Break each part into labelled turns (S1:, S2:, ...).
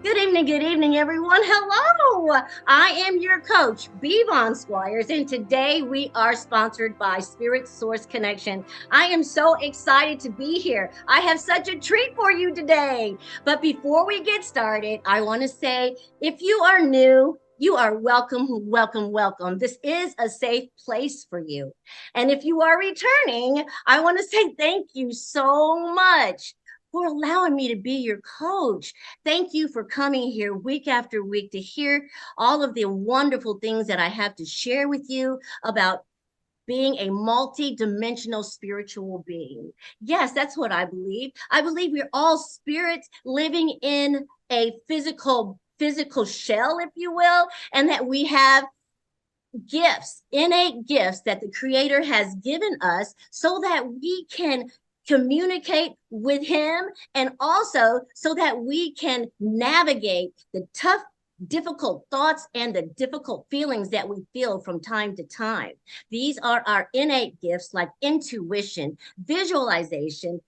S1: Good evening, everyone. Hello. I am your coach, B.Von Squires, and today we are sponsored by Spirit Source Connection. I am so excited to be here. I have such a treat for you today. But before we get started, I want to say if you are new, you are welcome, welcome, welcome. This is a safe place for you. And if you are returning, I want to say thank you so much for allowing me to be your coach. Thank you for coming here week after week to hear all of the wonderful things that I have to share with you about being a multi-dimensional spiritual being. Yes, that's what I believe. I believe we're all spirits living in a physical shell, if you will, and that we have gifts, innate gifts that the creator has given us so that we can communicate with him and also so that we can navigate the tough difficult thoughts and the difficult feelings that we feel from time to time. These are our innate gifts like intuition, visualization,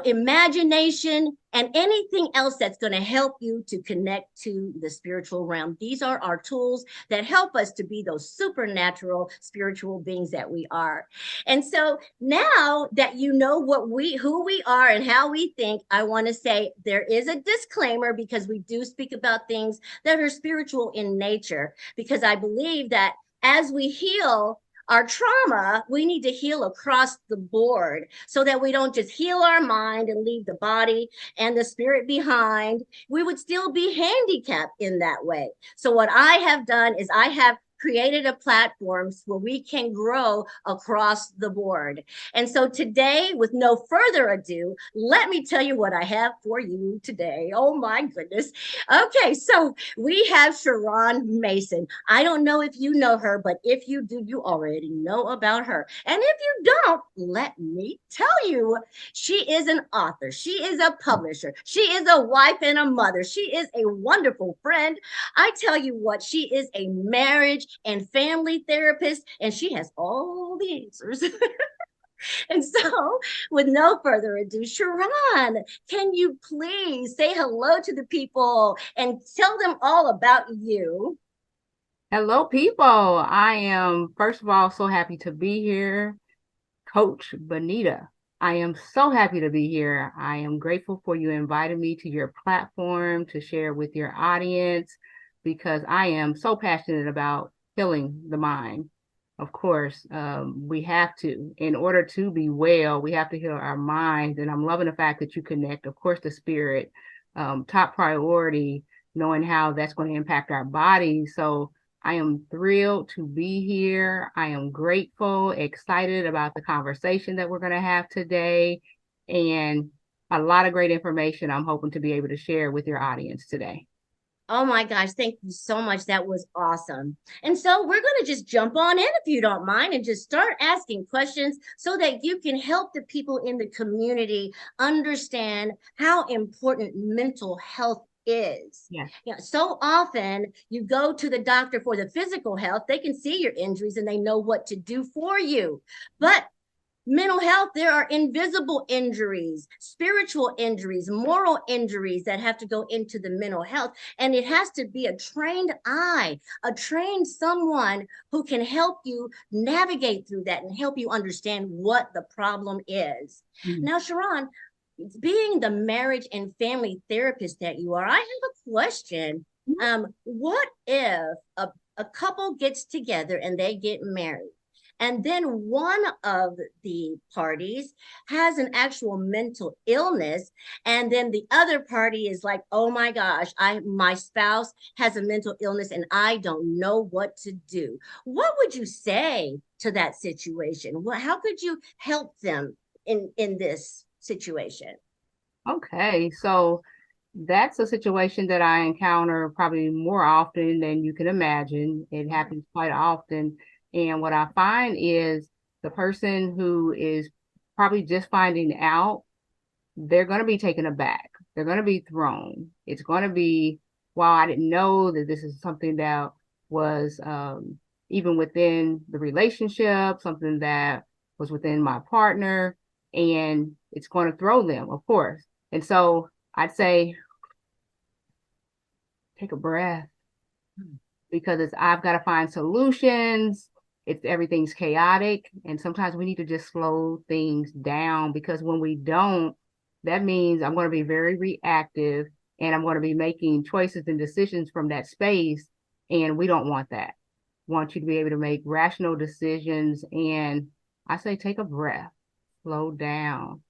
S1: imagination, and anything else that's going to help you to connect to the spiritual realm. These are our tools that help us to be those supernatural spiritual beings that we are. And so now that you know who we are and how we think, I want to say there is a disclaimer because we do speak about things that are spiritual in nature, because I believe that as we heal our trauma, we need to heal across the board so that we don't just heal our mind and leave the body and the spirit behind. We would still be handicapped in that way. So, what I have done is I have created a platform where we can grow across the board. And so today, with no further ado, let me tell you what I have for you today. Oh my goodness. Okay, so we have Shar'ron Mason. I don't know if you know her, but if you do, you already know about her. And if you don't, let me tell you, she is an author. She is a publisher. She is a wife and a mother. She is a wonderful friend. I tell you what, she is a marriage and family therapist, and she has all the answers. And so, with no further ado, Sha'ron, can you please say hello to the people and tell them all about you?
S2: Hello, people. I am, first of all, so happy to be here. Coach Bonita, I am so happy to be here. I am grateful for you inviting me to your platform to share with your audience because I am so passionate about healing the mind. Of course, we have to, in order to be well, we have to heal our minds. And I'm loving the fact that you connect, of course, the spirit, top priority, knowing how that's going to impact our bodies. So I am thrilled to be here. I am grateful, excited about the conversation that we're going to have today, and a lot of great information I'm hoping to be able to share with your audience today.
S1: Oh my gosh, thank you so much. That was awesome. And so we're going to just jump on in if you don't mind and just start asking questions so that you can help the people in the community understand how important mental health is.
S2: Yes.
S1: So often you go to the doctor for the physical health, they can see your injuries and they know what to do for you. But mental health, there are invisible injuries, spiritual injuries, moral injuries that have to go into the mental health. And it has to be a trained eye, a trained someone who can help you navigate through that and help you understand what the problem is.
S2: Mhm.
S1: Now, Sha'ron, being the marriage and family therapist that you are, I have a question. What if a couple gets together and they get married? And then one of the parties has an actual mental illness, and then the other party is like, "Oh my gosh, I my spouse has a mental illness, and I don't know what to do." What would you say to that situation? How could you help them in this situation?
S2: Okay, so that's a situation that I encounter probably more often than you can imagine. It happens quite often. And what I find is the person who is probably just finding out, they're going to be taken aback. They're going to be thrown. It's going to be, wow, I didn't know that this is something that was even within the relationship, something that was within my partner, and it's going to throw them, of course. And so I'd say take a breath,
S1: Mm.
S2: because I've got to find solutions. It's everything's chaotic. And sometimes we need to just slow things down, because when we don't, that means I'm going to be very reactive and I'm going to be making choices and decisions from that space. And we don't want that. We want you to be able to make rational decisions. And I say, take a breath, slow down.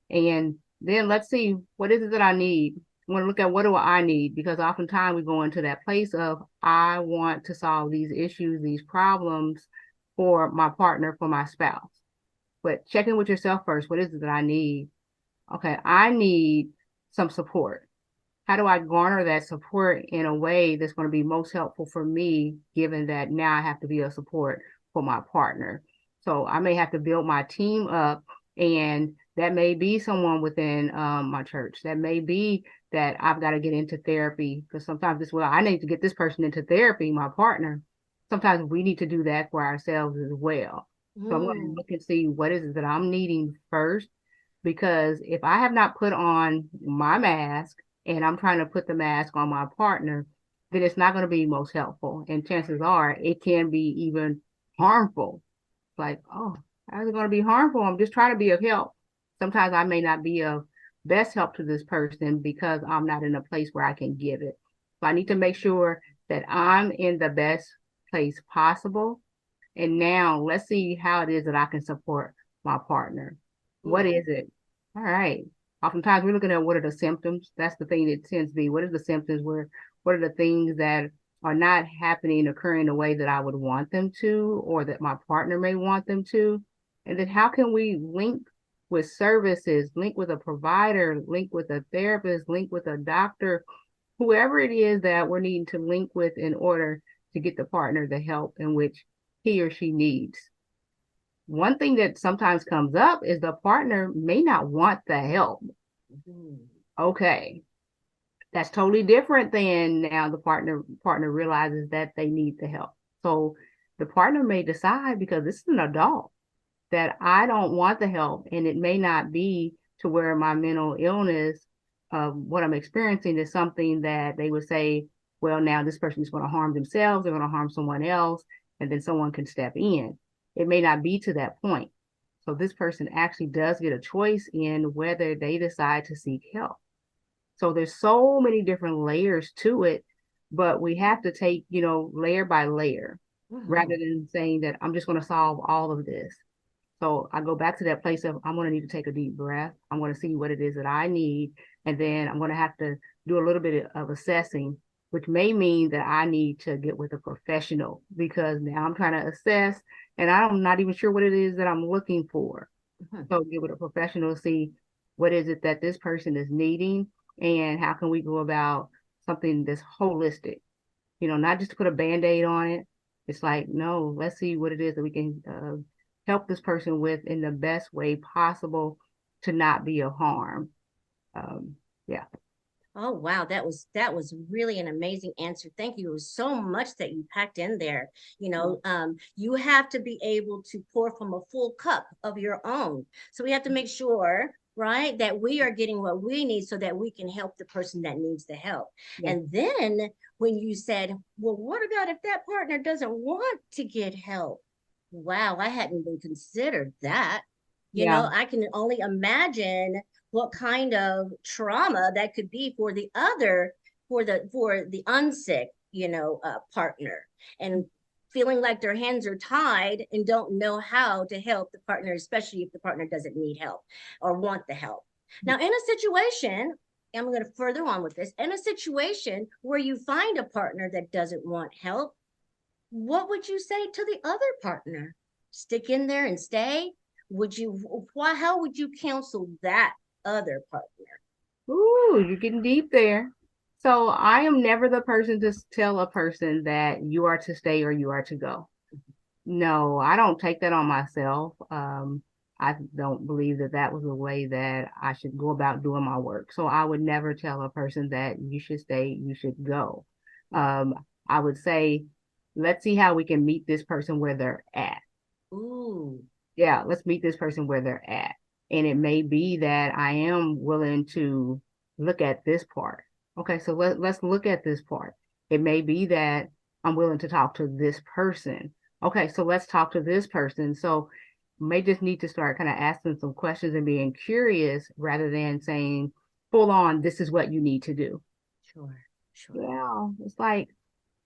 S2: And then let's see, what is it that I need? I want to look at, what do I need? Because oftentimes we go into that place of, I want to solve these issues, these problems for my partner, for my spouse. But check in with yourself first. What is it that I need? Okay, I need some support. How do I garner that support in a way that's going to be most helpful for me, given that now I have to be a support for my partner? So I may have to build my team up, and that may be someone within my church. That may be that I've got to get into therapy, because sometimes it's, well, I need to get this person into therapy, my partner. Sometimes we need to do that for ourselves as well. So I'm going to
S1: Mm.
S2: look and see, what is it that I'm needing first, because if I have not put on my mask and I'm trying to put the mask on my partner, then it's not going to be most helpful. And chances are it can be even harmful. Like, oh, how's it going to be harmful? I'm just trying to be of help. Sometimes I may not be of best help to this person because I'm not in a place where I can give it. So I need to make sure that I'm in the best place possible. And now let's see how it is that I can support my partner. What
S1: Mm.
S2: is it? All right. Oftentimes we're looking at, what are the symptoms? That's the thing that tends to be, what are the symptoms? What are the things that are not happening, occurring the way that I would want them to, or that my partner may want them to? And then how can we link with services, link with a provider, link with a therapist, link with a doctor, whoever it is that we're needing to link with in order to get the partner the help in which he or she needs. One thing that sometimes comes up is the partner may not want the help.
S1: Mm.
S2: Okay, that's totally different than now the partner realizes that they need the help. So the partner may decide, because this is an adult, that I don't want the help, and it may not be to where my mental illness of what I'm experiencing is something that they would say, well, now this person is going to harm themselves, they're going to harm someone else, and then someone can step in. It may not be to that point. So this person actually does get a choice in whether they decide to seek help. So there's so many different layers to it, but we have to take, layer by layer, rather
S1: Mhm.
S2: than saying that I'm just going to solve all of this. So I go back to that place of, I'm going to need to take a deep breath. I'm going to see what it is that I need. And then I'm going to have to do a little bit of assessing, which may mean that I need to get with a professional, because now I'm trying to assess and I'm not even sure what it is that I'm looking for.
S1: Mhm.
S2: So get with a professional to see what is it that this person is needing, and how can we go about something that's holistic, not just to put a band-aid on it. It's like, no, let's see what it is that we can help this person with in the best way possible to not be of harm. Yeah.
S1: Oh wow, that was really an amazing answer. Thank you. It was so much that you packed in there. You have to be able to pour from a full cup of your own. So we have to make sure, right, that we are getting what we need so that we can help the person that needs the help.
S2: Yeah.
S1: And then when you said, well, what about if that partner doesn't want to get help? Wow, I hadn't even considered that.
S2: Yeah.
S1: I can only imagine what kind of trauma that could be for the other, for the unsick, partner, and feeling like their hands are tied and don't know how to help the partner, especially if the partner doesn't need help or want the help. Now, in a situation, I'm going to further on with this, in a situation where you find a partner that doesn't want help, what would you say to the other partner? Stick in there and stay? How would you counsel that other partner?
S2: Ooh, you're getting deep there. So I am never the person to tell a person that you are to stay or you are to go. No, I don't take that on myself. I don't believe that that was the way that I should go about doing my work. So I would never tell a person that you should stay, you should go. Um, I would say, let's see how we can meet this person where they're at.
S1: Ooh.
S2: Yeah, let's meet this person where they're at. And it may be that I am willing to look at this part. Okay, so let's look at this part. It may be that I'm willing to talk to this person. Okay, so let's talk to this person. So may just need to start kind of asking some questions and being curious rather than saying full on, this is what you need to do.
S1: Sure, sure.
S2: Yeah, it's like,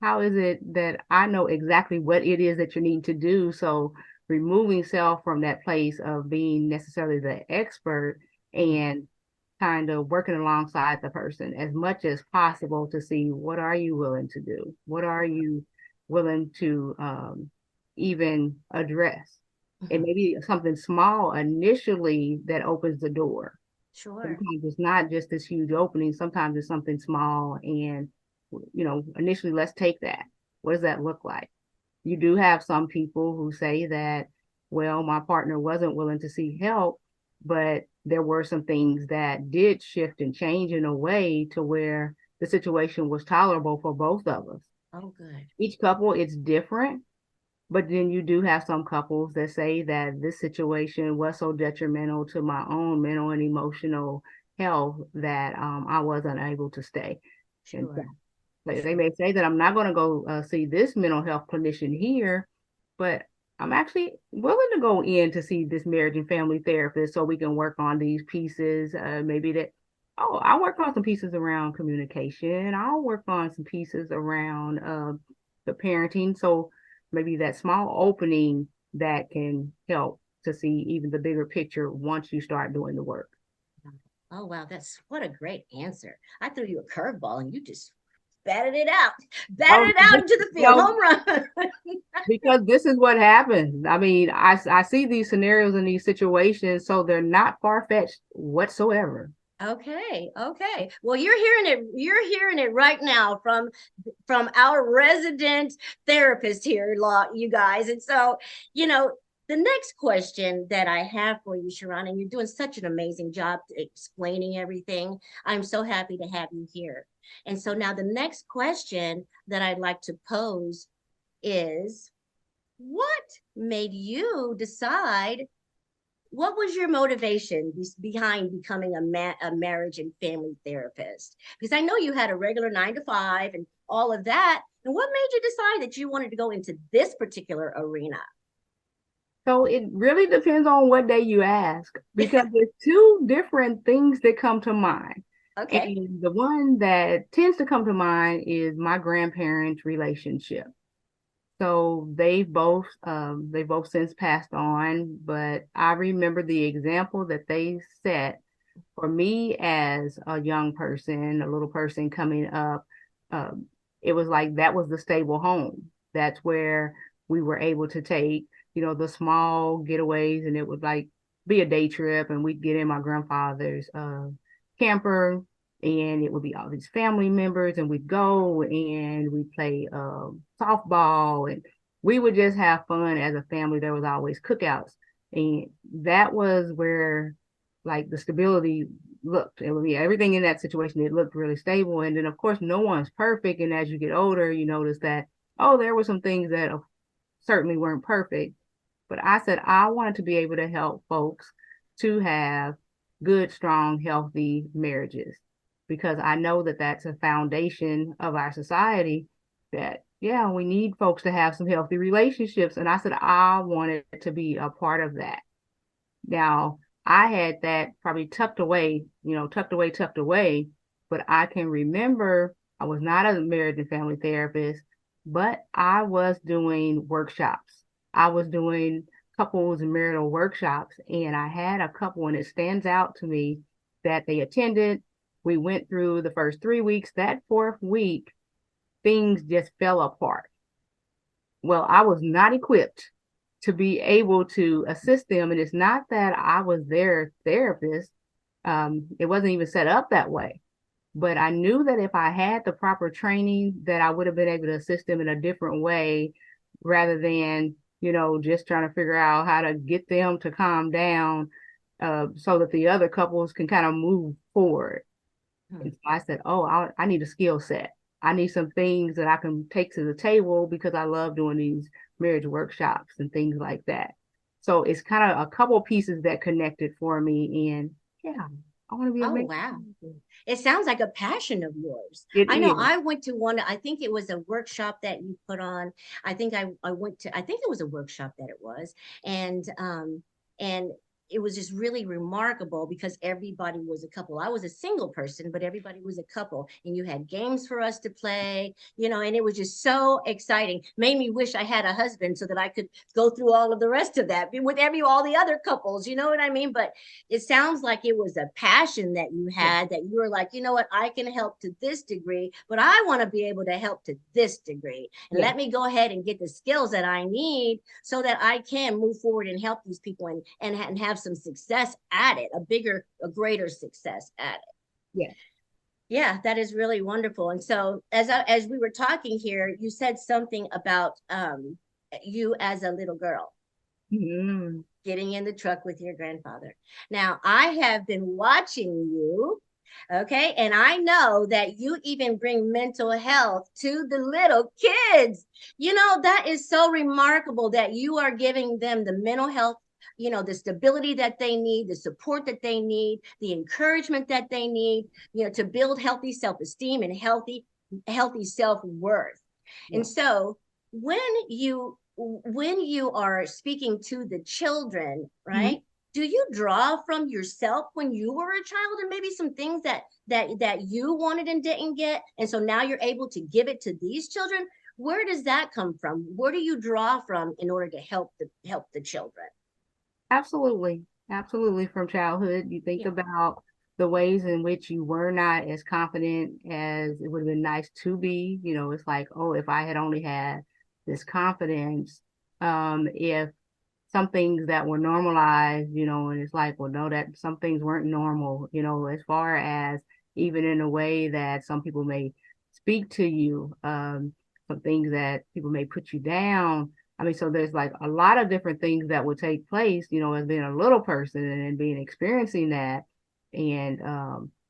S2: how is it that I know exactly what it is that you need to do? So removing self from that place of being necessarily the expert
S1: Mhm.
S2: and kind of working alongside the person as much as possible to see what are you willing to do? What are you willing to even address? It
S1: Mhm.
S2: may be something small initially that opens the door.
S1: Sure.
S2: Sometimes it's not just this huge opening. Sometimes it's something small and, initially let's take that. What does that look like? You do have some people who say that, well, my partner wasn't willing to seek help, but there were some things that did shift and change in a way to where the situation was tolerable for both of us.
S1: Oh, good.
S2: Each couple, it's different, but then you do have some couples that say that this situation was so detrimental to my own mental and emotional health that I was unable to stay. And so
S1: Sure.
S2: they
S1: Sure.
S2: may say that I'm not going to go see this mental health clinician here, but I'm actually willing to go in to see this marriage and family therapist so we can work on these pieces. Maybe that, oh, I'll work on some pieces around communication. I'll work on some pieces around the parenting. So maybe that small opening that can help to see even the bigger picture once you start doing the work.
S1: Oh, wow. That's what a great answer. I threw you a curveball and you just batted it out, batted
S2: Oh,
S1: it out into the field. Home run.
S2: because this is what happens. I mean, I see these scenarios and these situations, so they're not far-fetched whatsoever.
S1: Okay, okay. Well, you're hearing it right now from our resident therapist here, you guys. And so, you know, the next question that I have for you, Sha'ron, and you're doing such an amazing job explaining everything. I'm so happy to have you here. And so now the next question that I'd like to pose is, what made you decide, what was your motivation behind becoming a marriage and family therapist? Because I know you had a regular 9 to 5 and all of that. And what made you decide that you wanted to go into this particular arena?
S2: So it really depends on what day you ask, because there's two different things that come to mind.
S1: Okay.
S2: And the one that tends to come to mind is my grandparents' relationship. So they both since passed on, but I remember the example that they set for me as a young person, a little person coming up. um, it was like that was the stable home. That's where we were able to take, the small getaways, and it would like be a day trip, and we'd get in my grandfather's camper, and it would be all these family members, and we'd go and we'd play softball, and we would just have fun as a family. There was always cookouts, and that was where like the stability looked. It would be everything in that situation. It looked really stable. And then of course no one's perfect. And as you get older, you notice that, oh, there were some things that certainly weren't perfect. But I said I wanted to be able to help folks to have good, strong, healthy marriages, because I know that that's a foundation of our society, that yeah, we need folks to have some healthy relationships. And I said I wanted to be a part of that. Now, I had that probably tucked away, but I can remember I was not a marriage and family therapist, but I was doing workshops. I was doing couples and marital workshops, and I had a couple, and it stands out to me that they attended. We went through the first 3 weeks. That fourth week, things just fell apart. Well, I was not equipped to be able to assist them. And it's not that I was their therapist. It wasn't even set up that way. But I knew that if I had the proper training, that I would have been able to assist them in a different way rather than, just trying to figure out how to get them to calm down so that the other couples can kind of move forward.
S1: Hmm.
S2: And so I said, oh, I need a skill set. I need some things that I can take to the table because I love doing these marriage workshops and things like that. So it's kind of a couple pieces that connected for me. And yeah. I want to be a
S1: Oh,
S2: man.
S1: wow. It sounds like a passion of yours.
S2: It
S1: I know
S2: is.
S1: I went to one, I think it was a workshop that you put on. I went to, I think it was a workshop that it was. And it was just really remarkable because everybody was a couple. I was a single person, but everybody was a couple. And you had games for us to play, and it was just so exciting. Made me wish I had a husband so that I could go through all of the rest of that with all the other couples, you know what I mean? But it sounds like it was a passion that you
S2: Yeah.
S1: had, that you were like, you know what, I can help to this degree, but I want to be able to help to this degree. And
S2: Yeah.
S1: let me go ahead and get the skills that I need so that I can move forward and help these people and have some success at it, a greater success at it.
S2: Yeah.
S1: Yeah, that is really wonderful. And so as we were talking here, you said something about you as a little girl
S2: Mm-hmm.
S1: getting in the truck with your grandfather. Now, I have been watching you, okay, and I know that you even bring mental health to the little kids. That is so remarkable that you are giving them the mental health, the stability that they need, the support that they need, the encouragement that they need, to build healthy self-esteem and healthy self-worth.
S2: Yeah.
S1: And so when you are speaking to the children,
S2: Mhm.
S1: right? Do you draw from yourself when you were a child, and maybe some things that you wanted and didn't get, and so now you're able to give it to these children? Where does that come from? Where do you draw from in order to help the children?
S2: Absolutely. Absolutely. From childhood, you think
S1: Yeah.
S2: about the ways in which you were not as confident as it would have been nice to be. It's like, oh, if I had only had this confidence, if some things that were normalized, and it's like, well, no, that some things weren't normal, as far as even in a way that some people may speak to you, some things that people may put you down. I mean, so there's like a lot of different things that would take place, as being a little person and being experiencing that, and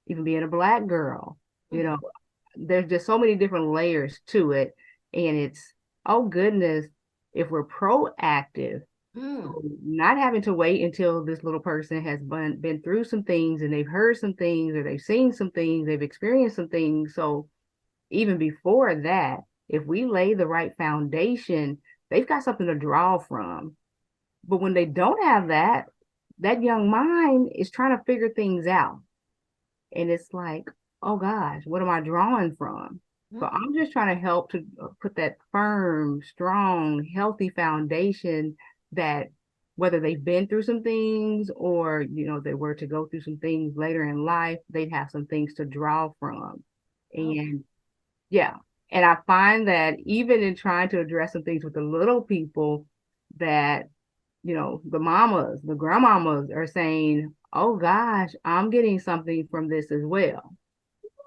S2: even being a black girl, you know,
S1: Mhm.
S2: there's just so many different layers to it. And it's, oh goodness, if we're proactive,
S1: Mm.
S2: so not having to wait until this little person has been through some things and they've heard some things or they've seen some things, they've experienced some things. So even before that, if we lay the right foundation, they've got something to draw from. But when they don't have that, that young mind is trying to figure things out. And it's like, oh gosh, what am I drawing from? So
S1: Mm.
S2: I'm just trying to help to put that firm, strong, healthy foundation that whether they've been through some things or, they were to go through some things later in life, they'd have some things to draw from.
S1: Okay.
S2: And yeah. And I find that even in trying to address some things with the little people, that, the mamas, the grandmamas are saying, oh gosh, I'm getting something from this as well.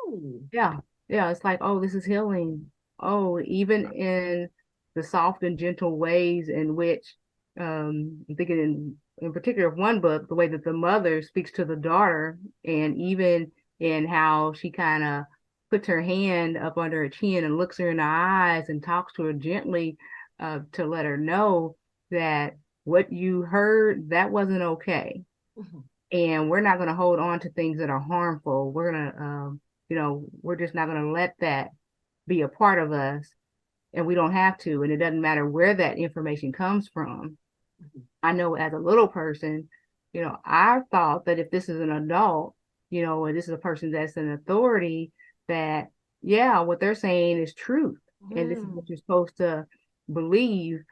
S1: Ooh.
S2: Yeah. Yeah. It's like, oh, this is healing. Oh, even in the soft and gentle ways in which, I'm thinking in particular of one book, the way that the mother speaks to the daughter, and even in how she kind of puts her hand up under her chin and looks her in the eyes and talks to her gently, to let her know that what you heard, that wasn't okay.
S1: Mhm.
S2: And we're not going to hold on to things that are harmful. We're going to, we're just not going to let that be a part of us. And we don't have to. And it doesn't matter where that information comes from.
S1: Mhm.
S2: I know as a little person, I thought that if this is an adult, and this is a person that's an authority, that, yeah, what they're saying is truth. And this is
S1: Mm.
S2: what you're supposed to believe.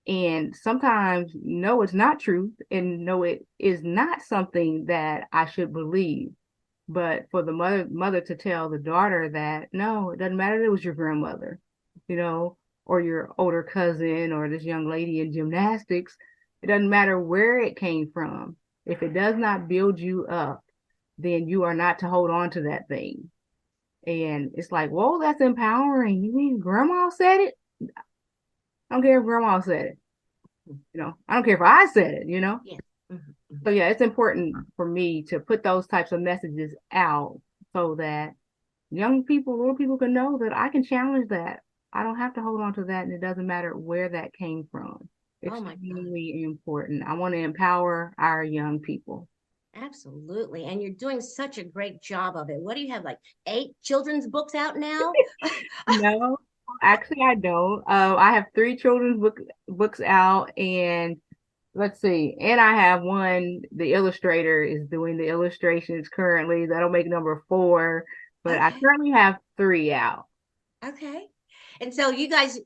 S2: And sometimes, no, it's not truth. And no, it is not something that I should believe. But for the mother to tell the daughter that, no, it doesn't matter that it was your grandmother, you know, or your older cousin or this young lady in gymnastics. It doesn't matter where it came from. If it does not build you up, then you are not to hold on to that thing. And it's like, whoa, that's empowering. You mean grandma said it? I don't care if grandma said it. I don't care if I said it.
S1: Yes. Mhm.
S2: So
S1: Mhm.
S2: yeah, it's important for me to put those types of messages out so that young people, little people can know that I can challenge that. I don't have to hold on to that, and it doesn't matter where that came from.
S1: Oh my God.
S2: Extremely important. I want to empower our young people.
S1: Absolutely. And you're doing such a great job of it. What do you have, like 8 children's books out now?
S2: No, actually, I don't. I have three children's books out, and let's see, and I have one. The illustrator is doing the illustrations currently. That'll make number four, but I
S1: Okay.
S2: currently have three out.
S1: Okay. And so you guys,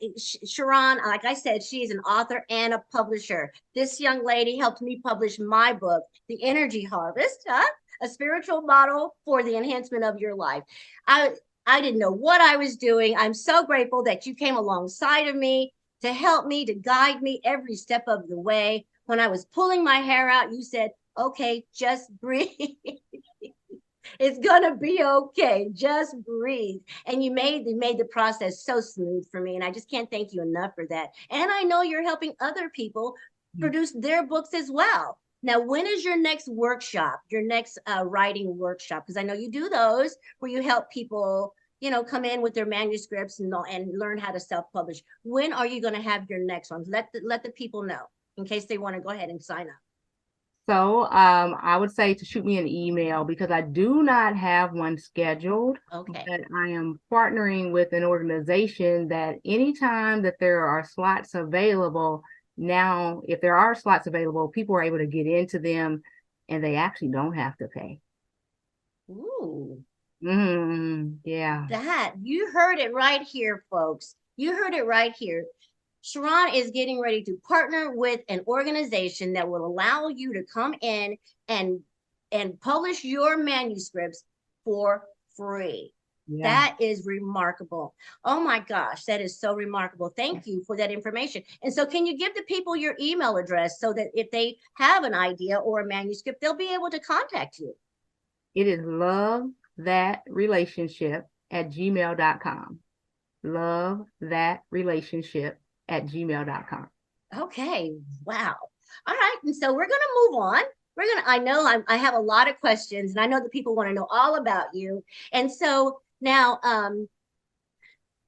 S1: Sha'ron, like I said, she's an author and a publisher. This young lady helped me publish my book, The Energy Harvest, huh? A spiritual model for the enhancement of your life. I I didn't know what I was doing. I'm so grateful that you came alongside of me to help me, to guide me every step of the way. When I was pulling my hair out, you said, okay, just breathe. It's gonna be okay. Just breathe. And you made the process so smooth for me. And I just can't thank you enough for that. And I know you're helping other people produce their books as well. Now, when is your next workshop, your next writing workshop? Because I know you do those where you help people, come in with their manuscripts and learn how to self-publish. When are you going to have your next ones? Let the people know in case they want to go ahead and sign up.
S2: So, I would say to shoot me an email because I do not have one scheduled,
S1: Okay.
S2: but I am partnering with an organization that anytime that there are slots available, now, if there are slots available, people are able to get into them and they actually don't have to pay.
S1: Ooh.
S2: Yeah.
S1: That you heard it right here, folks. You heard it right here. Sha'ron is getting ready to partner with an organization that will allow you to come in and publish your manuscripts for free.
S2: Yeah.
S1: That is remarkable. Oh my gosh, that is so remarkable. Thank you for that information. And so, can you give the people your email address so that if they have an idea or a manuscript, they'll be able to contact you?
S2: It is love that relationship at gmail.com. Love that relationship at gmail.com.
S1: Okay, wow. All right, and so we're going to move on. I know I have a lot of questions, and I know that people want to know all about you. And so now,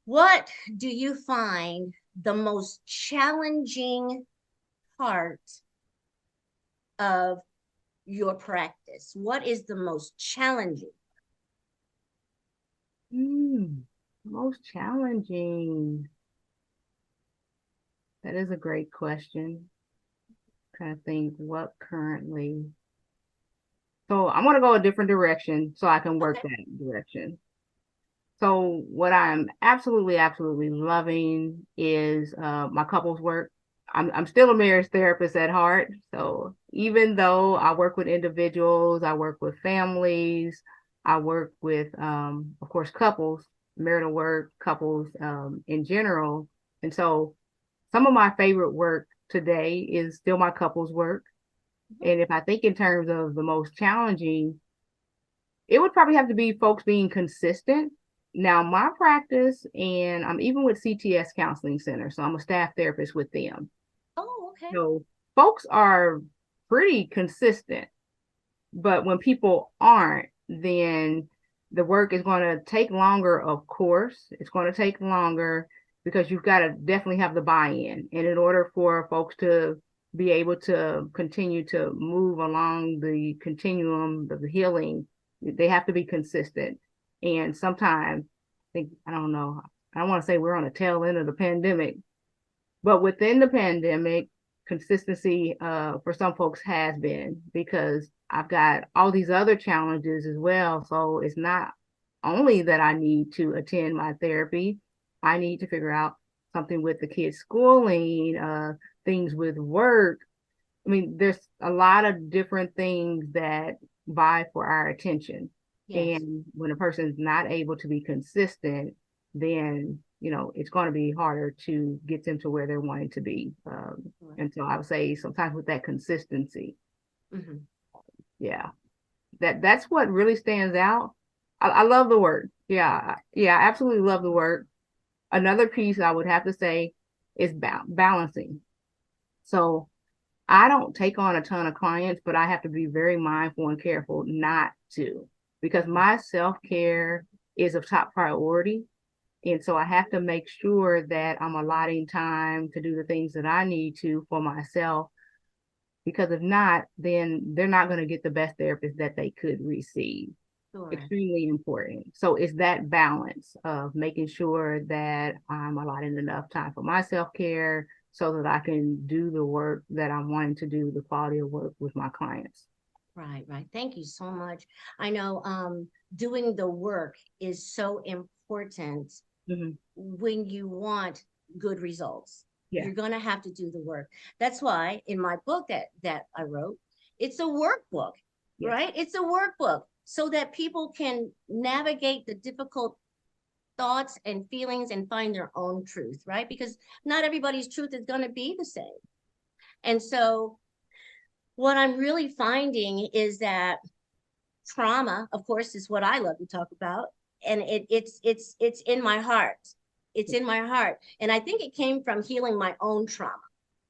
S1: what do you find the most challenging part of your practice? What is the most challenging?
S2: Most challenging. That is a great question. Trying to think what currently. So I'm going to go a different direction so I can work
S1: Okay,
S2: that direction. So what I'm absolutely, absolutely loving is my couples work. I'm still a marriage therapist at heart. So even though I work with individuals, I work with families, I work with, of course, couples, marital work, couples in general. And so some of my favorite work today is still my couples work. And if I think in terms of the most challenging, it would probably have to be folks being consistent. Now, my practice, and I'm even with CTS Counseling Center, so I'm a staff therapist with them.
S1: oh, okay.
S2: So folks are pretty consistent, but when people aren't, then the work is going to take longer, of course. It's going to take longer because you've got to definitely have the buy-in. And in order for folks to be able to continue to move along the continuum of the healing, they have to be consistent. And sometimes, I don't know, I don't want to say we're on the tail end of the pandemic, but within the pandemic, consistency for some folks has been because I've got all these other challenges as well. So it's not only that I need to attend my therapy, I need to figure out something with the kids' schooling, things with work. I mean, there's a lot of different things that vie for our attention.
S1: Yes.
S2: And when a person's not able to be consistent, then, it's going to be harder to get them to where they're wanting to be. And so I would say sometimes with that consistency,
S1: Mhm.
S2: yeah, that's what really stands out. I love the work. Yeah. Yeah, I absolutely love the work. Another piece I would have to say is balancing. So I don't take on a ton of clients, but I have to be very mindful and careful not to, because my self-care is of top priority. And so I have to make sure that I'm allotting time to do the things that I need to for myself. because if not, then they're not going to get the best therapist that they could receive.
S1: Sure.
S2: Extremely important. So it's that balance of making sure that I'm allotting enough time for my self-care so that I can do the work that I'm wanting to do, the quality of work with my clients.
S1: Right, right. Thank you so much. I know doing the work is so important
S2: Mm-hmm.
S1: when you want good results.
S2: Yeah.
S1: You're going to have to do the work. That's why in my book that I wrote, it's a workbook,
S2: Yes.
S1: right? It's a workbook so that people can navigate the difficult thoughts and feelings and find their own truth, right? Because not everybody's truth is going to be the same. And so what I'm really finding is that trauma, of course, is what I love to talk about, and it's in my heart. It's in my heart, and I think it came from healing my own trauma,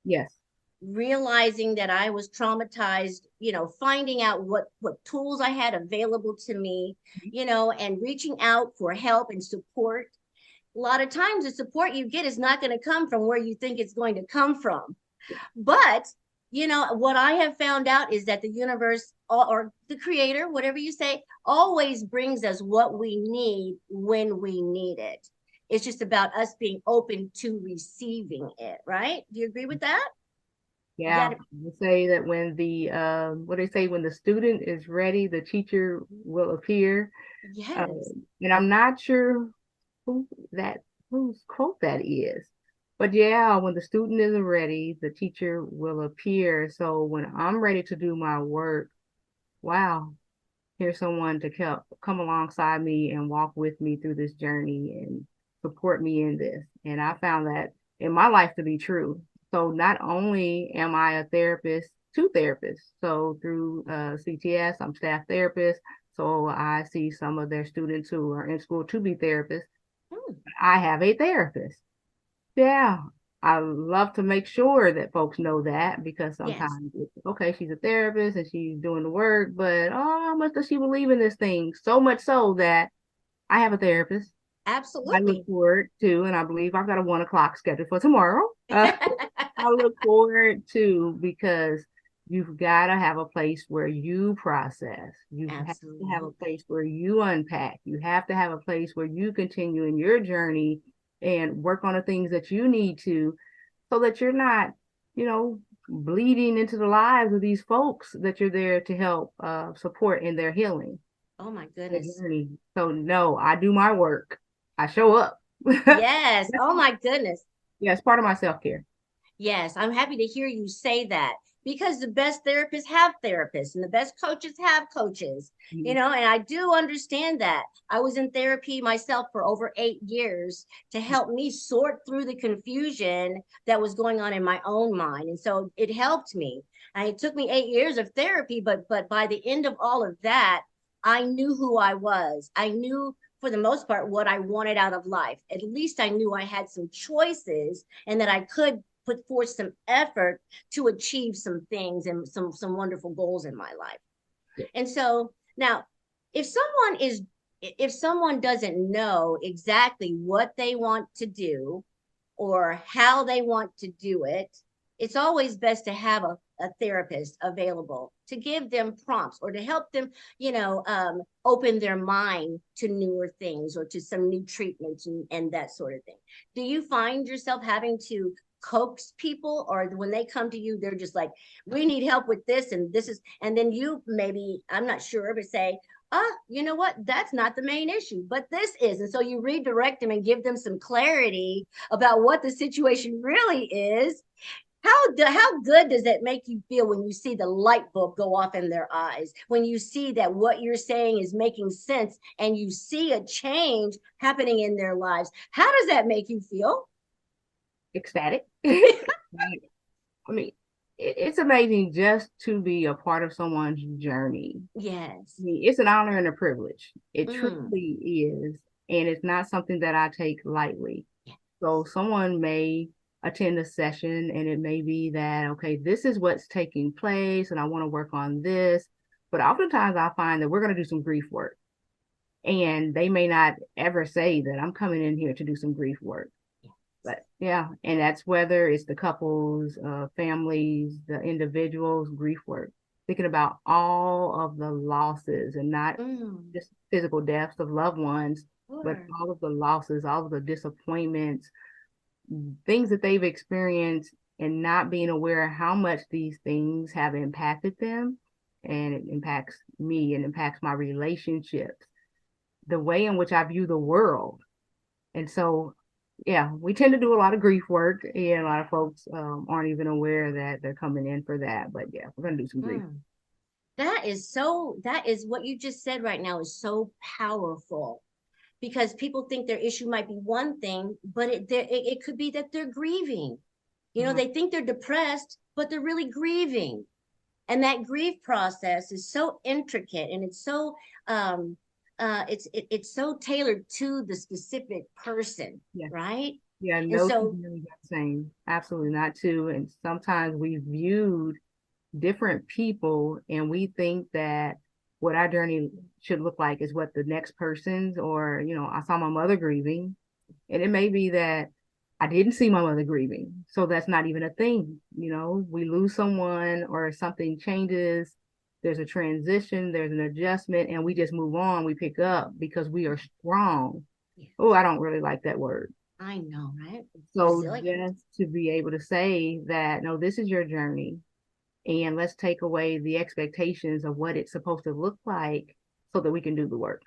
S2: Yes.
S1: realizing that I was traumatized, finding out what tools I had available to me, and reaching out for help and support. A lot of times the support you get is not going to come from where you think it's going to come from. But what I have found out is that the universe or the creator, whatever you say, always brings us what we need when we need it. It's just about us being open to receiving it, right? Do you agree with that?
S2: Yeah, they say that when the what they say, when the student is ready, the teacher will appear.
S1: Yes,
S2: And I'm not sure who that whose quote that is. But yeah, when the student is ready, the teacher will appear. So when I'm ready to do my work, wow, here's someone to come alongside me and walk with me through this journey and support me in this. And I found that in my life to be true. So not only am I a therapist to therapists, so through CTS, I'm staff therapist. So I see some of their students who are in school to be therapists. I have a therapist. Yeah, I love to make sure that folks know that because
S1: yes,
S2: sometimes it's okay, she's a therapist and she's doing the work, but oh, how much does she believe in this thing? So much so that I have a therapist. I look
S1: absolutely.
S2: forward to, and I believe I've got a 1 o'clock schedule for tomorrow. I look forward to because you've got to have a place where you process. You have to have a
S1: Absolutely.
S2: place where you unpack. You have to have a place where you continue in your journey and work on the things that you need to so that you're not, you know, bleeding into the lives of these folks that you're there to help support in their healing,
S1: Oh my
S2: their
S1: goodness.
S2: journey. So no, I do my work. I show up.
S1: Yes. Oh my goodness.
S2: Yeah, it's part of my self-care.
S1: Yes, I'm happy to hear you say that because the best therapists have therapists and the best coaches have coaches,
S2: Mhm.
S1: and I do understand that. I was in therapy myself for over 8 years to help me sort through the confusion that was going on in my own mind. And so it helped me. And it took me 8 years of therapy, but by the end of all of that, I knew who I was. I knew for the most part what I wanted out of life. At least I knew I had some choices and that I could put forth some effort to achieve some things and some wonderful goals in my life. And so now if someone doesn't know exactly what they want to do or how they want to do it, it's always best to have a therapist available to give them prompts or to help them, open their mind to newer things or to some new treatments and that sort of thing. Do you find yourself having to coax people, or when they come to you, they're just like, we need help with this and this is, and then you maybe, I'm not sure, but say, you know what? That's not the main issue, but this is. And so you redirect them and give them some clarity about what the situation really is. How good does that make you feel when you see the light bulb go off in their eyes? When you see that what you're saying is making sense and you see a change happening in their lives? How does that make you feel?
S2: Ecstatic. I mean, it's amazing just to be a part of someone's journey.
S1: Yes.
S2: I mean, it's an honor and a privilege. It
S1: Mm.
S2: truly is. And it's not something that I take lightly. So someone may attend a session and it may be that, okay, this is what's taking place and I want to work on this. But oftentimes I find that we're going to do some grief work. And they may not ever say that I'm coming in here to do some grief work. But Yeah, and that's whether it's the couples, families, the individuals, grief work, thinking about all of the losses and not
S1: Mm,
S2: just physical deaths of loved ones, but
S1: sure.
S2: all of the losses, all of the disappointments, things that they've experienced, and not being aware of how much these things have impacted them. And it impacts me and impacts my relationships, the way in which I view the world. And so, yeah, we tend to do a lot of grief work, and a lot of folks aren't even aware that they're coming in for that. But yeah, we're going to do some grief.
S1: Mm. That is what you just said right now is so powerful because people think their issue might be one thing, but it could be that they're grieving. You know,
S2: Mhm.
S1: they think they're depressed, but they're really grieving. And that grief process is so intricate and it's so it's so tailored to the specific person,
S2: Yeah.
S1: right?
S2: Yeah,
S1: And
S2: no two
S1: so
S2: are the same. Absolutely not two. And sometimes we viewed different people and we think that what our journey should look like is what the next person's, or, I saw my mother grieving, and it may be that I didn't see my mother grieving. So that's not even a thing. We lose someone or something changes, there's a transition, there's an adjustment, and we just move on, we pick up because we are strong.
S1: yeah,
S2: Oh, I don't really like that word.
S1: I know, right?
S2: So
S1: Resilient.
S2: just to be able to say that, no, this is your journey, and let's take away the expectations of what it's supposed to look like so that we can do the work.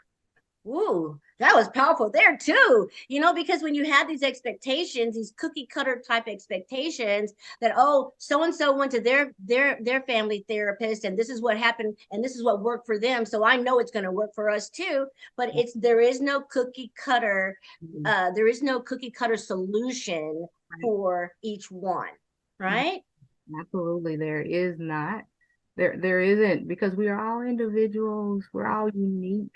S1: Ooh, that was powerful there too. You know, because when you have these expectations, these cookie cutter type expectations that oh, so and so went to their family therapist and this is what happened and this is what worked for them, so I know it's going to work for us too. But it's there is no cookie cutter solution
S2: Right.
S1: for each one, right?
S2: Absolutely, there is not. There isn't, because we are all individuals, we're all unique,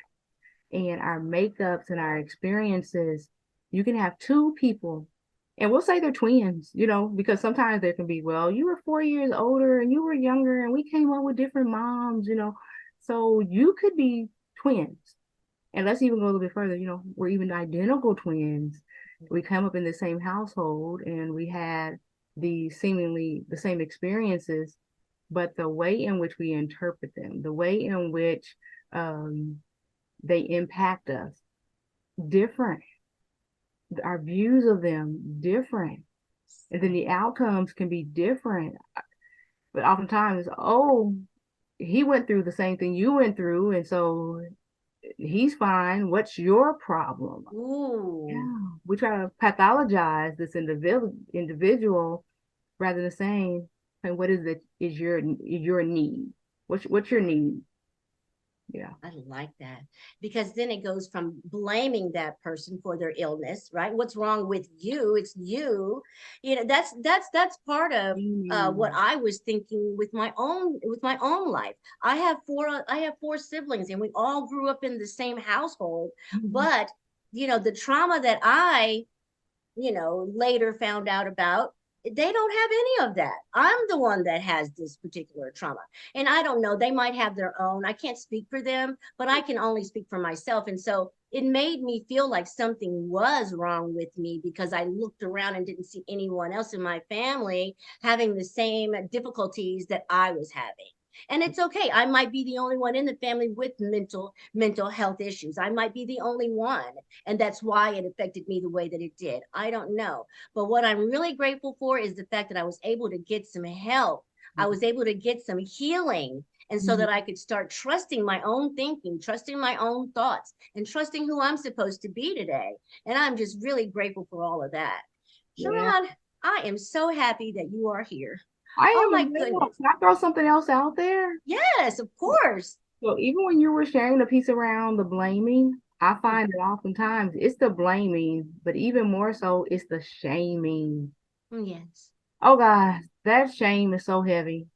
S2: and our makeups and our experiences, you can have two people, and we'll say they're twins, because sometimes there can be, well, you were 4 years older and you were younger, and we came up with different moms. So you could be twins. And let's even go a little bit further, we're even identical twins. We come up in the same household and we had the seemingly the same experiences, but the way in which we interpret them, the way in which um, they impact us, different. Our views of them, different. And then the outcomes can be different. But oftentimes, oh, he went through the same thing you went through, and so he's fine. What's your problem?
S1: Ooh,
S2: Yeah, we try to pathologize this individual rather than saying, "Hey, what is your need? What's your need?" Yeah,
S1: I like that because then it goes from blaming that person for their illness, right? What's wrong with you? It's you. You know, that's part of what
S2: mm-hmm.
S1: I was thinking with my own life. I have four siblings, and we all grew up in the same household. But you know, the trauma that I later found out about, they don't have any of that. I'm the one that has this particular trauma. And I don't know, they might have their own. I can't speak for them, but I can only speak for myself. And so it made me feel like something was wrong with me because I looked around and didn't see anyone else in my family having the same difficulties that I was having. And it's okay. I might be the only one in the family with mental health issues. I might be the only one, and that's why it affected me the way that it did. I don't know. But what I'm really grateful for is the fact that I was able to get some help. I was able to get some healing. And so that I could start trusting my own thinking, trusting my own thoughts, and trusting who I'm supposed to be today. And I'm just really grateful for all of that.
S2: Yeah,
S1: Shar'ron, I am so happy that you are here.
S2: I
S1: Oh
S2: am
S1: my
S2: as well.
S1: goodness.
S2: Can I throw something else out there?
S1: Yes, of course.
S2: So even when you were sharing the piece around the blaming, I
S1: Mm,
S2: find that oftentimes it's the blaming, but even more so, it's the shaming.
S1: yes.
S2: Oh gosh, that shame is so heavy.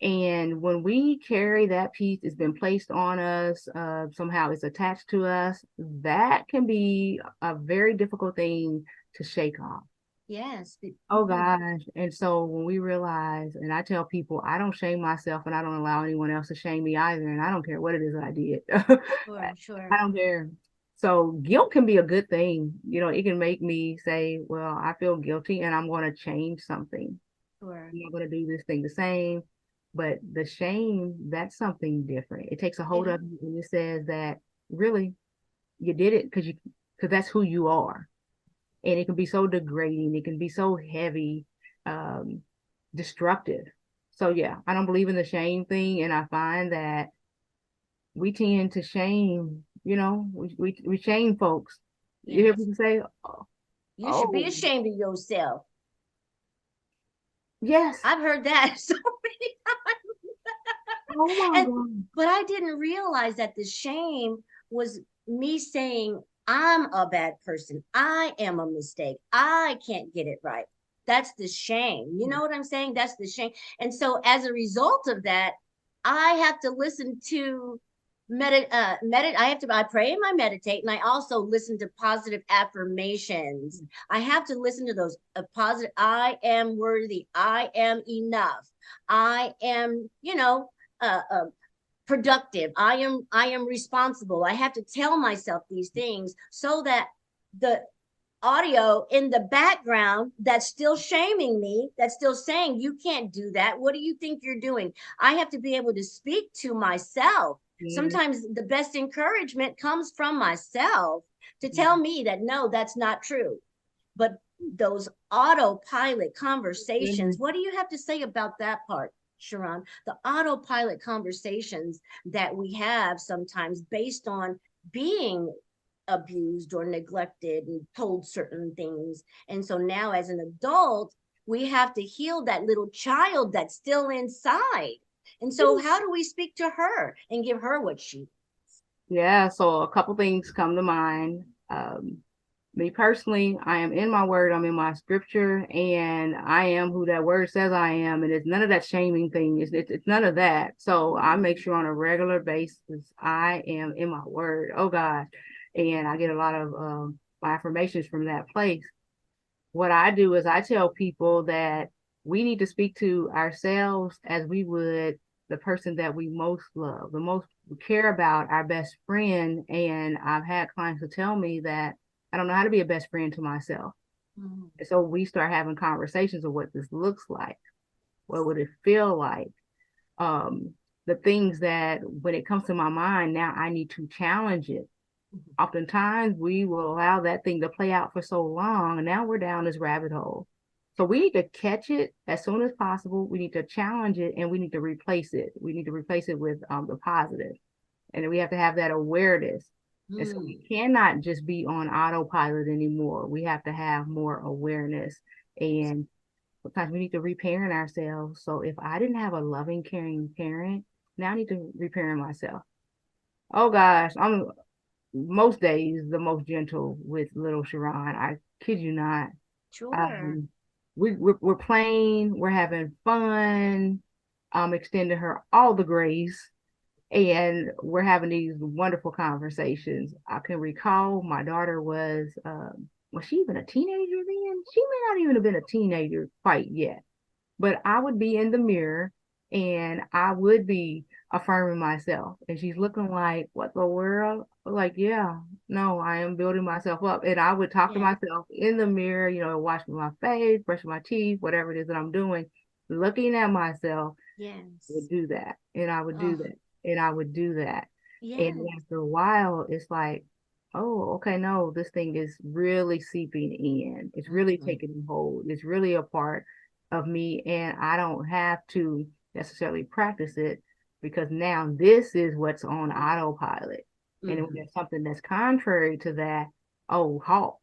S2: And when we carry that piece, it's been placed on us, somehow it's attached to us, that can be a very difficult thing to shake off.
S1: Yes.
S2: Oh gosh. And so when we realize, and I tell people, I don't shame myself and I don't allow anyone else to shame me either. And I don't care what it is that I did.
S1: Sure, sure.
S2: I don't care. So guilt can be a good thing. It can make me say, well, I feel guilty and I'm going to change something.
S1: Sure.
S2: I'm not going to do this thing the same. But the shame, that's something different. It takes a
S1: It
S2: hold
S1: is.
S2: of you and it says that really you did it because that's who you are. And it can be so degrading. It can be so heavy, um, destructive. So yeah, I don't believe in the shame thing. And I find that we tend to shame, we shame folks. You hear
S1: Yes.
S2: people say, oh,
S1: You should be
S2: oh,
S1: ashamed of yourself.
S2: yes.
S1: I've heard that so many times.
S2: Oh my
S1: And
S2: God.
S1: but I didn't realize that the shame was me saying I'm a bad person. I am a mistake. I can't get it right. That's the shame. You know what I'm saying? That's the shame. And so as a result of that, I have to listen to I pray and I meditate, and I also listen to positive affirmations. I have to listen to those positive. I am worthy. I am enough. I am, uh, uh, productive. I am responsible. I have to tell myself these things so that the audio in the background that's still shaming me, that's still saying you can't do that, what do you think you're doing, I have to be able to speak to myself.
S2: Yeah.
S1: Sometimes the best encouragement comes from myself to tell me that no, that's not true. But those autopilot conversations, what do you have to say about that part, Sha'ron? The autopilot conversations that we have sometimes based on being abused or neglected and told certain things. And so now, as an adult, we have to heal that little child that's still inside. And so, how do we speak to her and give her what she?
S2: Yeah, so a couple things come to mind. Me personally, I am in my word, I'm in my scripture, and I am who that word says I am. And it's none of that shaming thing. It's none of that. So I make sure on a regular basis I am in my word. Oh gosh. And I get a lot of my affirmations from that place. What I do is I tell people that we need to speak to ourselves as we would the person that we most love, the most care about, our best friend. And I've had clients who tell me that I don't know how to be a best friend to myself.
S1: Mm.
S2: And so we start having conversations of what this looks like. What would it feel like? Um, the things that when it comes to my mind, now I need to challenge it. Oftentimes we will allow that thing to play out for so long, and now we're down this rabbit hole. So we need to catch it as soon as possible. We need to challenge it, and we need to replace it. We need to replace it with the positive, and we have to have that awareness. And so we
S1: Mm.
S2: cannot just be on autopilot anymore. We have to have more awareness, and sometimes we need to reparent ourselves. So if I didn't have a loving, caring parent, now I need to reparent myself. Oh gosh, I'm most days the most gentle with little Sha'ron. I kid you not.
S1: Sure.
S2: Um, we're playing, we're having fun. I'm extending her all the grace, and we're having these wonderful conversations. I can recall my daughter was she even a teenager then? She may not even have been a teenager quite yet, but I would be in the mirror and I would be affirming myself. And she's looking like, what the world? Like, yeah, no, I am building myself up. And I would talk to
S1: Yeah.
S2: myself in the mirror, washing my face, brushing my teeth, whatever it is that I'm doing, looking at myself, would
S1: Yes.
S2: do that. And I would do
S1: Oh,
S2: that. And I would do that. And
S1: yes.
S2: after a while, it's like, oh, okay, no, this thing is really seeping in. It's really
S1: Mhm.
S2: taking hold. It's really a part of me. And I don't have to necessarily practice it because now this is what's on autopilot. And if
S1: Mhm.
S2: there's something that's contrary to that, oh, halt.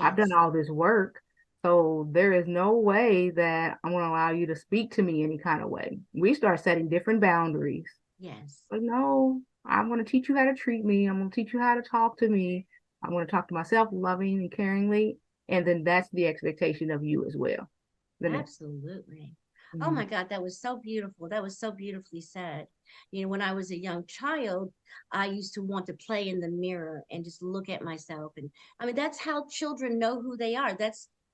S2: I've done
S1: Yes.
S2: all this work. So there is no way that I'm going to allow you to speak to me any kind of way. We start setting different boundaries.
S1: Yes.
S2: But no, I'm going to teach you how to treat me. I'm going to teach you how to talk to me. I'm going to talk to myself loving and caringly. And then that's the expectation of you as well. The next.
S1: Absolutely. Oh
S2: Mhm.
S1: my God, that was so beautiful. That was so beautifully said. When I was a young child, I used to want to play in the mirror and just look at myself. And I mean, that's how children know who they are.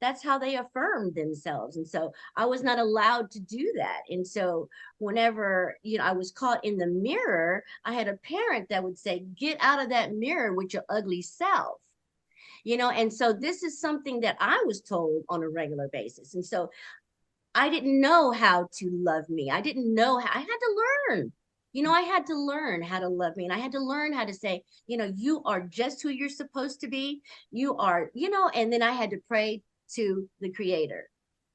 S1: that's how they affirmed themselves. And so I was not allowed to do that. And so whenever, I was caught in the mirror, I had a parent that would say, get out of that mirror with your ugly self. And so this is something that I was told on a regular basis. And so I didn't know how to love me. I didn't know how, I had to learn. I had to learn how to love me. And I had to learn how to say, you are just who you're supposed to be. You are, and then I had to pray to the creator.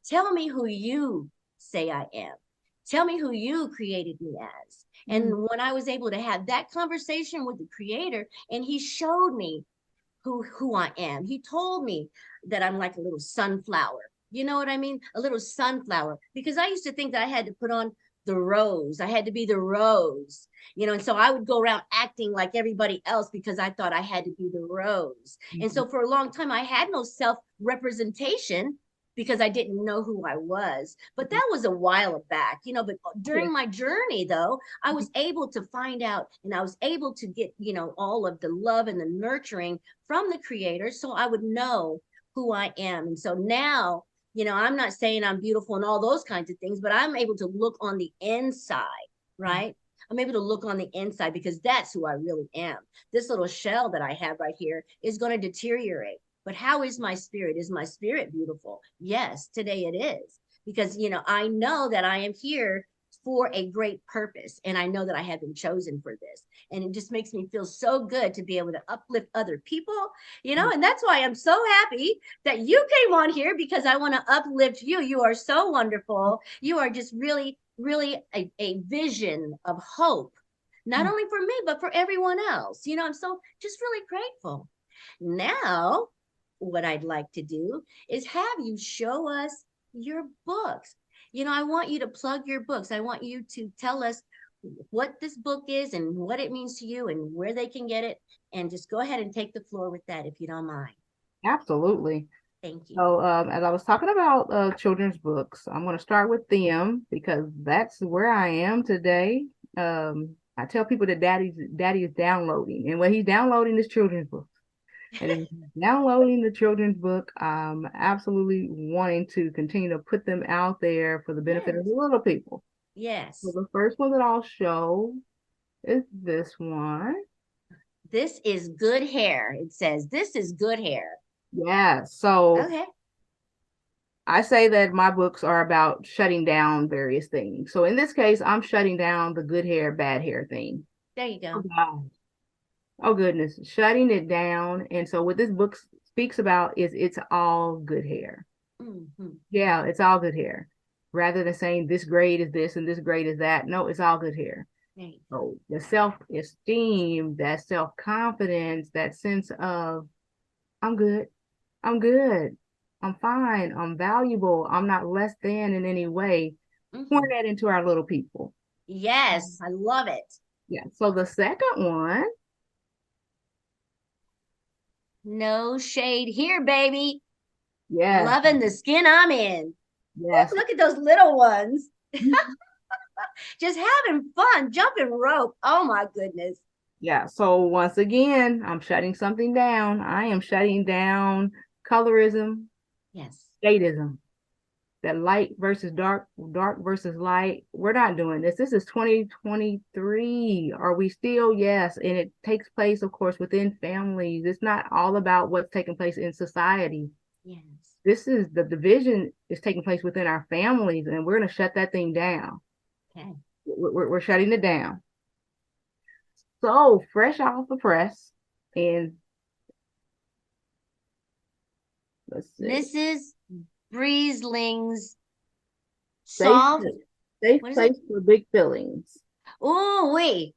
S1: Tell me who you say I am. Tell me who you created me as. And when I was able to have that conversation with the creator, and he showed me who I am. He told me that I'm like a little sunflower. You know what I mean? A little sunflower. Because I used to think that I had to put on the rose. I had to be the rose, and so I would go around acting like everybody else because I thought I had to be the rose. And so for a long time, I had no self representation because I didn't know who I was. But that was a while back, but during my journey, though, I was able to find out, and I was able to get, all of the love and the nurturing from the creator so I would know who I am. And so now, I'm not saying I'm beautiful and all those kinds of things, but I'm able to look on the inside, right? I'm able to look on the inside because that's who I really am. This little shell that I have right here is going to deteriorate. But how is my spirit? Is my spirit beautiful? Yes, today it is. Because, I know that I am here for a great purpose. And I know that I have been chosen for this. And it just makes me feel so good to be able to uplift other people, and that's why I'm so happy that you came on here because I want to uplift you. You are so wonderful. You are just really, really a vision of hope, not only for me, but for everyone else. I'm so just really grateful. Now, what I'd like to do is have you show us your books. I want you to plug your books. I want you to tell us what this book is and what it means to you and where they can get it. And just go ahead and take the floor with that if you don't mind.
S2: Absolutely.
S1: Thank you.
S2: So, as I was talking about children's books, I'm going to start with them because that's where I am today. I tell people that daddy is downloading, and what he's downloading is children's books. And in downloading the children's book, I'm absolutely wanting to continue to put them out there for the benefit of the little people. So
S1: Yes.
S2: the first one that I'll show is this one.
S1: This is good hair. It says this is good hair.
S2: Yeah. So
S1: Okay.
S2: I say that my books are about shutting down various things. So in this case, I'm shutting down the good hair, bad hair thing.
S1: There you
S2: Oh,
S1: go.
S2: God. Oh goodness, shutting it down. And so what this book speaks about is it's all good hair.
S1: Mm-hmm.
S2: Yeah, it's all good hair. Rather than saying this grade is this and this grade is that. No, it's all good hair. So the self-esteem, that self-confidence, that sense of I'm good, I'm good, I'm fine, I'm valuable, I'm not less than in any way. Pour that into our little people.
S1: Yes, I love it.
S2: Yeah. So the second one,
S1: No shade here, baby.
S2: yes,
S1: Loving the skin I'm in.
S2: yes.
S1: Look at those little ones. Just having fun, jumping rope. Oh my goodness.
S2: Yeah. So once again, I'm shutting something down. I am shutting down colorism,
S1: Yes.
S2: statism, that light versus dark, dark versus light. We're not doing this. This is 2023. Are we still? Yes. And it takes place, of course, within families. It's not all about what's taking place in society.
S1: Yes.
S2: This is the division is taking place within our families, and we're going to shut that thing down.
S1: Okay.
S2: We're shutting it down. So fresh off the press, and let's see.
S1: Mrs. Breesling's
S2: Safe,
S1: soft.
S2: safe
S1: What is
S2: place
S1: it?
S2: for big feelings.
S1: Oh, wait.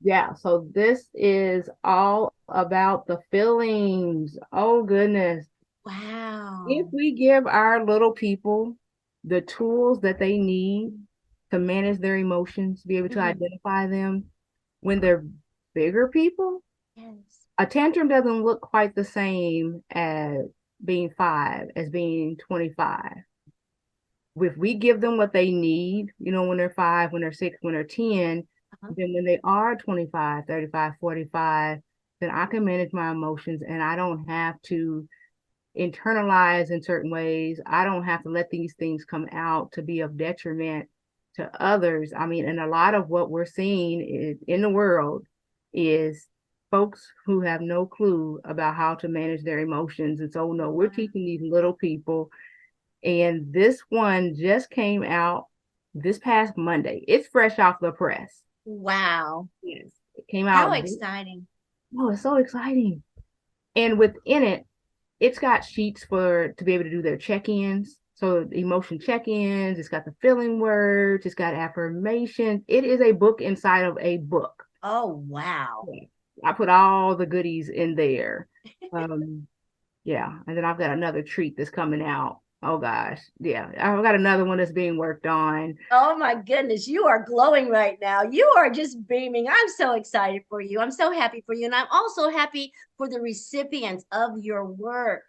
S2: Yeah, so this is all about the feelings. Oh goodness. If
S1: Wow.
S2: we give our little people the tools that they need to manage their emotions, be able to
S1: Mm-hmm.
S2: identify them when they're bigger people,
S1: Yes.
S2: a tantrum doesn't look quite the same as being 5 as being 25. If we give them what they need, when they're 5, when they're 6, when they're 10,
S1: Uh-huh.
S2: then when they are 25, 35, 45, then I can manage my emotions and I don't have to internalized in certain ways. I don't have to let these things come out to be of detriment to others. I mean, and a lot of what we're seeing in the world is folks who have no clue about how to manage their emotions. And so, no, we're teaching these little people. And this one just came out this past Monday. It's fresh off the press.
S1: Wow.
S2: Yes. It came
S1: How
S2: out.
S1: exciting.
S2: Oh, it's so exciting. And within it, it's got sheets for to be able to do their check-ins. So emotion check-ins, it's got the feeling words, it's got affirmations. It is a book inside of a book.
S1: Oh, wow.
S2: Yeah. I put all the goodies in there. Yeah. And then I've got another treat that's coming out. Oh gosh. Yeah. I've got another one that's being worked on.
S1: Oh my goodness, you are glowing right now. You are just beaming. I'm so excited for you. I'm so happy for you. And I'm also happy for the recipients of your work.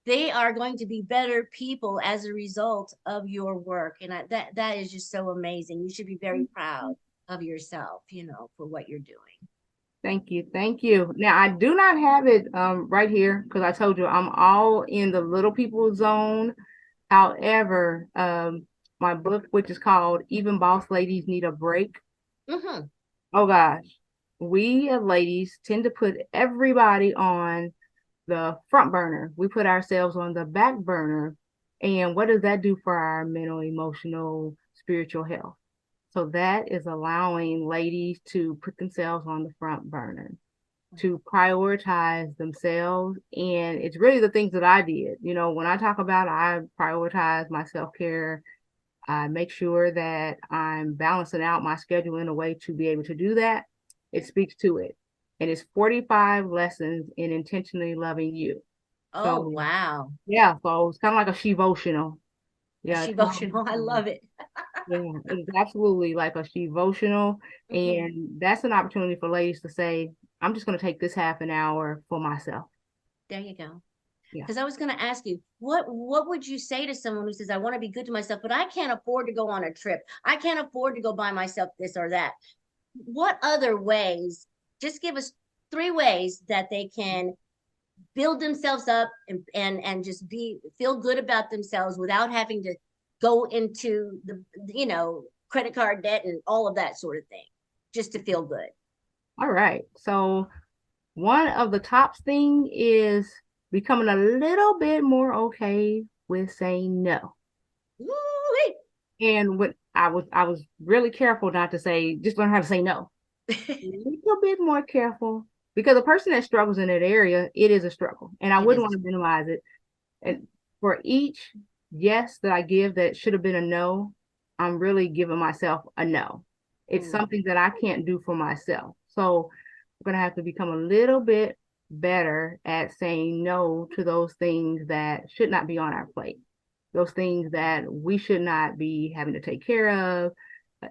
S1: They are going to be better people as a result of your work. And that is just so amazing. You should be very proud of yourself, for what you're doing.
S2: Thank you. Thank you. Now I do not have it right here because I told you I'm all in the little people zone. However, my book, which is called Even Boss Ladies Need a Break.
S1: Mm-hmm.
S2: Oh gosh, we as ladies tend to put everybody on the front burner. We put ourselves on the back burner. And what does that do for our mental, emotional, spiritual health? So that is allowing ladies to put themselves on the front burner, to prioritize themselves. And it's really the things that I did. When I talk about I prioritize my self-care, I make sure that I'm balancing out my schedule in a way to be able to do that. It speaks to it. And it's 45 lessons in intentionally loving you.
S1: Oh,
S2: So
S1: wow.
S2: yeah, so it's kind of like a Shivotional.
S1: A
S2: Yeah, it's kind of,
S1: devotional. I love it.
S2: yeah, it's absolutely like a Shivotional.
S1: Mhm.
S2: And that's an opportunity for ladies to say, I'm just going to take this half an hour for myself.
S1: There you go.
S2: Yeah.
S1: Because I was going to ask you, what would you say to someone who says, I want to be good to myself, but I can't afford to go on a trip. I can't afford to go buy myself this or that. What other ways? Just give us three ways that they can build themselves up and just feel good about themselves without having to go into the credit card debt and all of that sort of thing, just to feel good.
S2: All right. So one of the top thing is becoming a little bit more okay with saying no.
S1: Woo-wee.
S2: And what I was really careful not to say, just learn how to say no. A little bit more careful because a person that struggles in that area, it is a struggle. And I
S1: It
S2: wouldn't
S1: is.
S2: want to minimize it. And for each yes that I give that should have been a no, I'm really giving myself a no. It's
S1: Mm.
S2: something that I can't do for myself. So I'm gonna have to become a little bit better at saying no to those things that should not be on our plate, those things that we should not be having to take care of,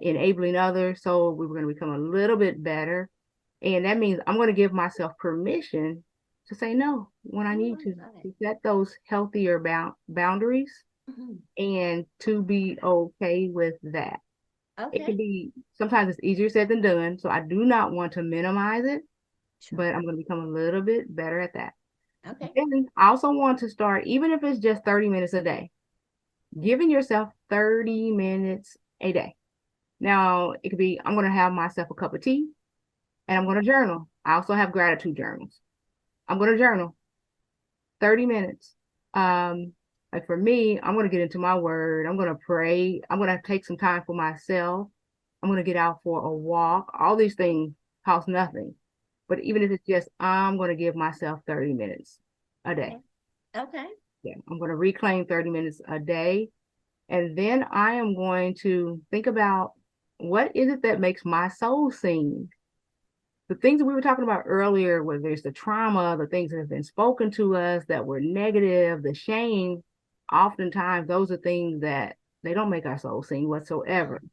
S2: enabling others. So we were going to become a little bit better. And that means I'm going to give myself permission to say no when I
S1: Oh,
S2: need
S1: I love it.
S2: to set those healthier boundaries
S1: Mhm.
S2: and to be okay with that. It can
S1: Okay.
S2: be sometimes it's easier said than done. So I do not want to minimize it,
S1: Sure.
S2: but I'm going to become a little bit better at that.
S1: Okay.
S2: Then I also want to start, even if it's just 30 minutes a day, giving yourself 30 minutes a day. Now, it could be I'm going to have myself a cup of tea and I'm going to journal. I also have gratitude journals. I'm going to journal 30 minutes. Like for me, I'm going to get into my word. I'm going to pray. I'm going to take some time for myself. I'm going to get out for a walk. All these things cost nothing. But even if it's just, I'm going to give myself 30 minutes a day.
S1: Okay. Okay.
S2: Yeah, I'm going to reclaim 30 minutes a day. And then I am going to think about what is it that makes my soul sing? The things that we were talking about earlier, whether it's the trauma, the things that have been spoken to us that were negative, the shame, oftentimes those are things that they don't make our soul sing whatsoever.
S1: Mm.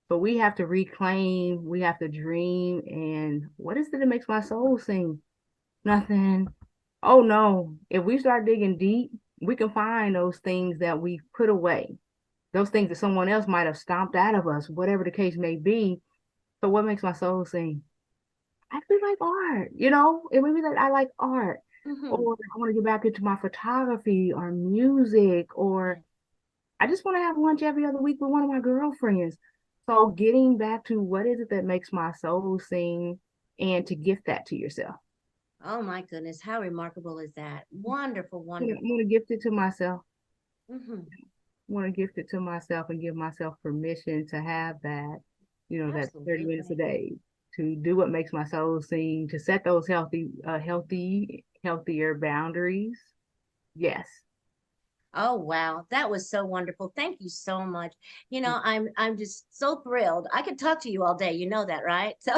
S2: But we have to reclaim, we have to dream. And what is it that makes my soul sing? Nothing. Oh no. If we start digging deep, we can find those things that we put away, those things that someone else might have stomped out of us, whatever the case may be. So what makes my soul sing? I feel like art, it made me like I like art.
S1: Hmm.
S2: or I want to get back into my photography or music,
S1: Yeah.
S2: or I just want to have lunch every other week with one of my girlfriends. So getting back to what is it that makes my soul sing and to gift that to yourself.
S1: Oh my goodness, how remarkable is that? Wonderful,
S2: I'm gonna
S1: wonderful.
S2: gift it to myself.
S1: Hmm.
S2: I want to gift it to myself and give myself permission to have that, that 30 minutes a
S1: Absolutely.
S2: day to do what makes my soul sing, to set those healthier boundaries. Yes.
S1: Oh wow, that was so wonderful. Thank you so much. I'm just so thrilled. I could talk to you all day. You know that, right? So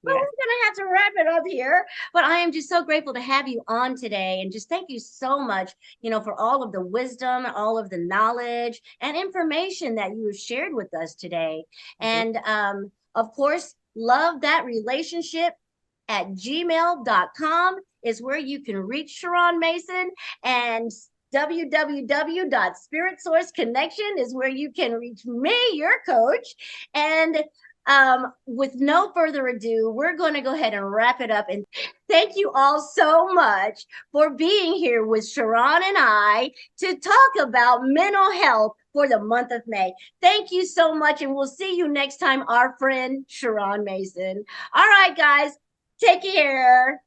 S1: but
S2: Yes.
S1: we're going to have to wrap it up here. But I am just so grateful to have you on today. And just thank you so much, for all of the wisdom, all of the knowledge and information that you have shared with us today. And of course, love that relationship at gmail.com is where you can reach Shar'ron Mason, and www.spiritsourceconnection is where you can reach me, your coach. And with no further ado, we're going to go ahead and wrap it up. And thank you all so much for being here with Sha'ron and I to talk about mental health for the month of May. Thank you so much. And we'll see you next time, our friend Shar'ron Mason. All right, guys, take care.